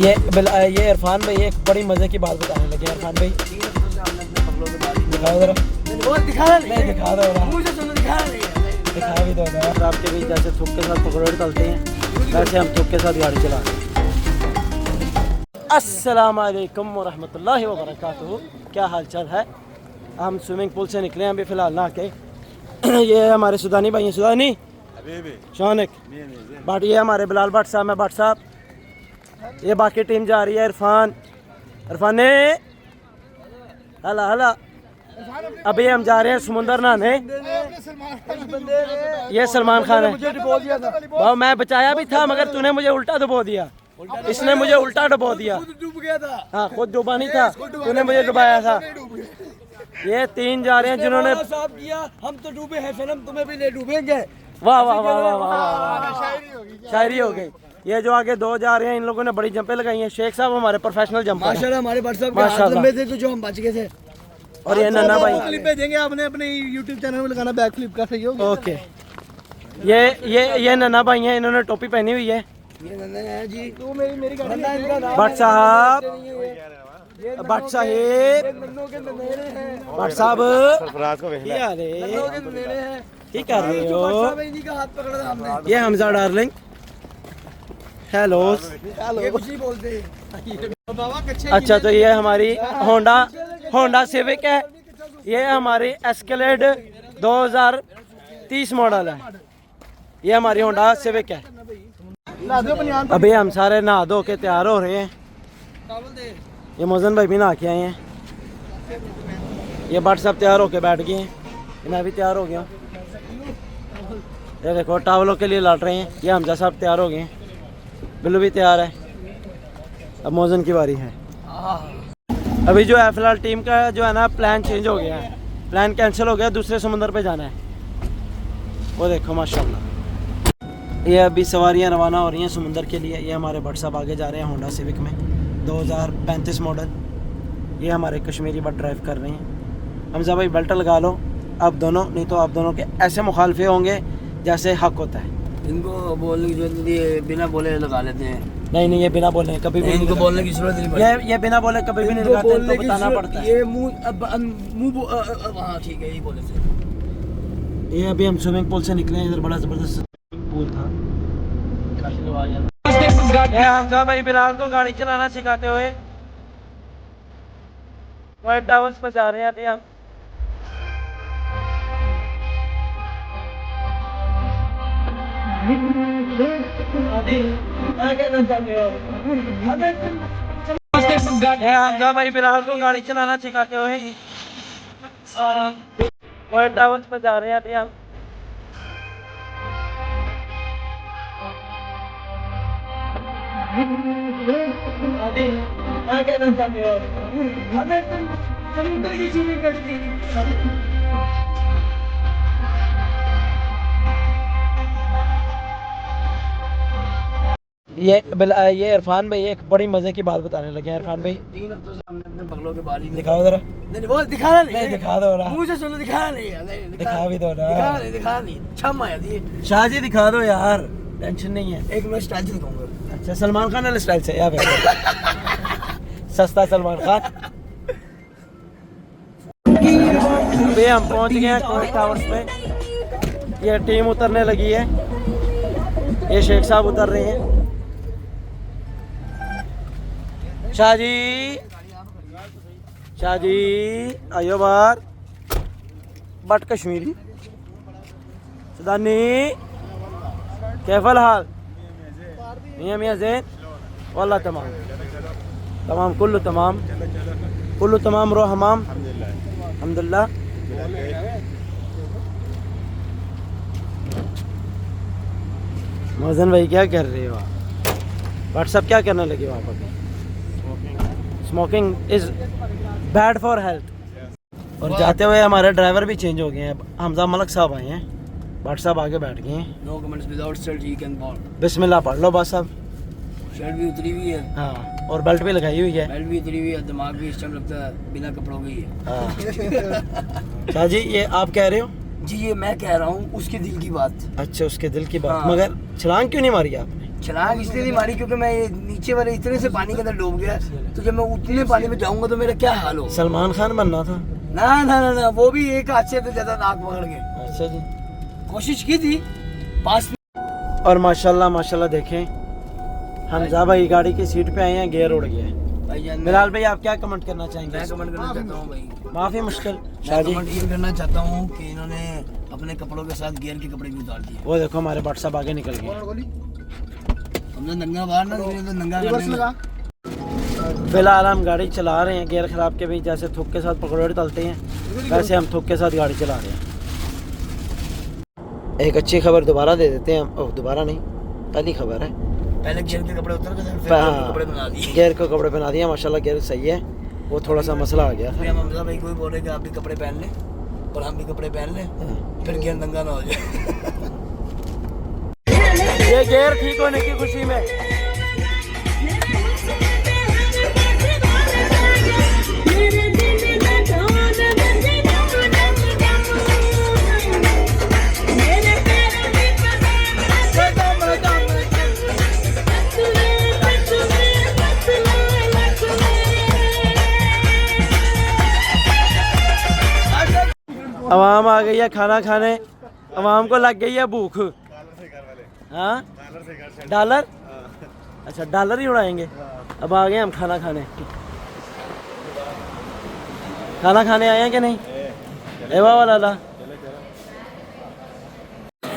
ये इरफान भाई एक बड़ी मजे की बात बताने लगे। इरफान भाई दिखाओ जरा। दिखा दो दिखा भी दो। आपके भी जैसे थुक के साथ पकड़ोड़ चलते हैं वैसे हम थुक के साथ गाड़ी चला रहे हैं। अस्सलाम वालेकुम वरहमतुल्लाहि वबरकातुहू। क्या हाल चाल है? हम स्विमिंग पूल से निकले हैं अभी फ़िलहाल नहा के। ये हमारे सुदानी भाई हैं, सुदानी शौनिक बट, ये हमारे बिलाल भट्ट साहब हैं, भट्ट साहब। ये बाकी टीम जा रही है। इरफान ने हला हला। अभी हम जा रहे हैं समुंदर नहाने। ये सलमान खान है। भाव मैं बचाया भी था मगर तूने मुझे उल्टा डुबो दिया। इसने मुझे उल्टा डुबो दिया। हाँ खुद डूबा नहीं था, तूने मुझे डुबाया था। ये तीन जा रहे हैं जिन्होंने साफ किया। हम तो डूबे हैं फिल्म, तुम्हें भी ले डूबेंगे। वाह वाह वाह वाह वाह, शायरी हो गई। ये जो आगे दो जा रहे हैं इन लोगों ने बड़ी जंपें लगाई हैं। शेख साहब हमारे प्रोफेशनल जंपर माशाल्लाह, हमारे व्हाट्सएप के हाथ लंबे थे तो जो हम बच गए थे। और ये नन्ना भाई क्लिप भेजेंगे आपने अपने YouTube चैनल में लगाना, बैक फ्लिप का सही होगा। ओके, ये नन्ना भाई हैं, इन्होंने टोपी पहनी हुई है। ये नन्ना है जी, तो मेरी भट्ट साहब, भट्ट साहिब, भट्ट साहब क्या कर रहे हो? ये हमजा डार्लिंग, हेलो। अच्छा तो ये हमारी होंडा सिविक है। ये हमारी एस्केलेड 2030 मॉडल है। ये हमारी होंडा सिविक है। अभी हम सारे नहा धो के तैयार हो रहे हैं। ये मोहसिन भाई भी नहा के आए हैं। ये भट्ट साहब तैयार होके बैठ गए हैं। मैं भी तैयार हो गया। ये देखो टावलों के लिए लड़ रहे हैं। ये हमजा साहब तैयार हो गए हैं। बिल्लू भी तैयार है। अब मोहसिन की बारी है। अभी जो है फिलहाल टीम का जो है ना प्लान चेंज हो गया है। प्लान कैंसिल हो गया, दूसरे समुंदर पे जाना है। वो देखो माशाल्लाह, ये अभी सवारियां रवाना हो रही हैं समुंदर के लिए। ये हमारे भट्ट साहब आगे जा रहे हैं होंडा सिविक में 2035 मॉडल। ये हमारे कश्मीरी भट्ट ड्राइव कर रहे हैं। हमजा भाई बेल्ट लगा लो आप दोनों, नहीं तो आप दोनों के ऐसे मुखालफे होंगे जैसे हक होता है। इनको बोलने की जरूरत नहीं है, बिना बोले लगा लेते हैं। नहीं ये बिना बोले कभी भी इनको बोलने की जरूरत नहीं पड़ती। ये बिना बोले कभी भी नहीं लगाते, इनको बताना पड़ता है। ये मुंह हाँ ठीक है, यही बोले थे। ये अभी हम स्विमिंग पूल से निकले हैं। इधर बड़ा जबरदस्त पूल था। हमजा भाई बिलाल को गाड़ी चलाना सिखाते हुए व्हाइट टावर्स पर जा रहे हैं अभी हम। हमजा भाई बिलाल को गाड़ी चलाना सिखाते हुए व्हाइट टावर्स पर जा रहे हैं अभी हम। ये इरफान भाई एक बड़ी मजे की बात बताने लगे हैं। इरफान भाई 3 हफ्तों से हमने अपने बगलों के बाल दिखाओ जरा। वो दिखाना नहीं, दिखा दो ना, मुंह से सुनो, दिखाना नहीं, दिखा भी दो ना। दिखा नहीं, छम आया थी। शाह जी दिखा दो यार, टेंशन नहीं है। एक मैं स्टाइल से दिखाऊंगा। अच्छा सलमान खान वाले स्टाइल से या फिर सस्ता सलमान खान। अभी हम पहुंच गए हैं कोर्ट टावर्स पे। ये टीम उतरने लगी है। ये शेख साहब उतर रहे हैं। शाह जी आयो बाहर। बट कश्मीरी सुदानी कैफल हाल? मियाँ ज़ैन वाला तमाम कुल्लु तमाम रो हमाम अल्हम्दुलिल्लाह। मोहसिन भाई क्या कर रहे हो आप? व्हाट्सएप क्या करने लगे हो आप अभी? Smoking is bad for health. और जाते हुए हमारे ड्राइवर भी चेंज हो गए हैं। हमजा मलक साहब आए हैं, भट्ट साहब आगे बैठ गए हैं। No comments without shirt he can board. बिस्मिल्लाह पढ़ लो बस। अब शर्ट भी उतरी हुई है। हाँ, और बेल्ट भी लगाई हुई है। बेल्ट भी उतरी हुई है, दिमाग भी इस टाइम लगता है बिना कपड़ों के ही है। हाँ शाह जी ये आप कह रहे हो? जी ये मैं कह रहा हूँ उसके दिल की बात। अच्छा उसके दिल की बात। हाँ। मगर छलांग क्यों नहीं मारी आपने? छलांग इसलिए नहीं मारी क्योंकि मैं ये नीचे वाले इतने से पानी के अंदर डूब गया, तो जब मैं उतने पानी में जाऊंगा तो मेरा क्या हाल हो। सलमान खान बनना था। ना ना ना ना, वो भी एक हाथ से तो ज्यादा नाक पकड़ के अच्छा जी, कोशिश की थी पास। और माशाल्लाह माशाल्लाह देखें हमजा भाई गाड़ी की सीट पे आए हैं, गियर उड़ गया है। भाईजान बिलाल भाई आप क्या कमेंट करना चाहेंगे? मैं कमेंट करना चाहता हूँ भाई, माफी मुश्किल मैं शाह जी। कमेंट ये करना चाहता हूँ कि इन्होंने अपने कपड़ों के साथ गियर के कपड़े भी उतार दिए। वो देखो हमारे बट साहब आगे निकल गए। हमने नंगा बाहर ना निकले तो नंगा करने में। फिलहाल हम गाड़ी चला रहे हैं गियर खराब के भी, जैसे थुक के साथ पकड़ोड़े तलते हैं वैसे हम थुक के साथ गाड़ी चला रहे हैं। एक अच्छी खबर दोबारा दे देते हैं हम। ओह दोबारा नहीं, पहली खबर है। पहले गियर के कपड़े उतर गए, फिर हाँ, कपड़े बना दिए। गियर को कपड़े पहना दिया, माशाल्लाह गियर सही है। वो थोड़ा सा मसला आ गया था। हम हमजा भाई को भी बोल रहे कि आप भी कपड़े पहन लें और हम भी कपड़े पहन लें, फिर गियर नंगा ना हो जाए। ये गियर ठीक होने की खुशी में अवाम आ गई है खाना खाने, अवाम को लग गई है भूख। हाँ डॉलर, अच्छा डॉलर ही उड़ाएंगे। अब आ गए हम खाना खाने। खाना खाने आए हैं कि नहीं? एवा वाला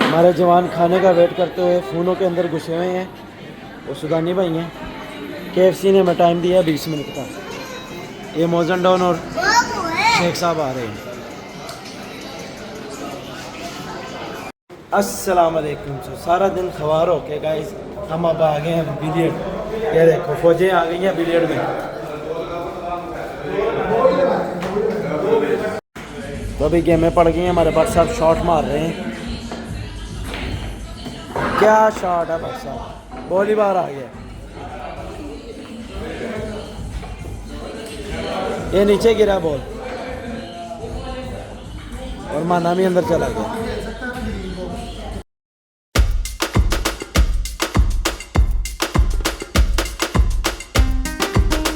हमारे जवान खाने का वेट करते हुए फ़ोनों के अंदर घुसे हुए हैं। वो सुदानी भाई हैं। KFC ने हमें टाइम दिया है 20 मिनट का। ये मोजन डॉन और शेख साहब आ रहे हैं। अस्सलाम वालेकुम। सारा दिन खवार हो के गाइस हम अब आ गए हैं बिलियर्ड। ये देखो फौजें आ गई हैं बिलियर्ड में। तो अभी गेमें पड़ गई हैं, हमारे भाई साहब शॉट मार रहे हैं। क्या शॉट है भाई साहब, बॉल ही बाहर आ गया। ये नीचे गिरा बॉल और माना भी अंदर चला गया।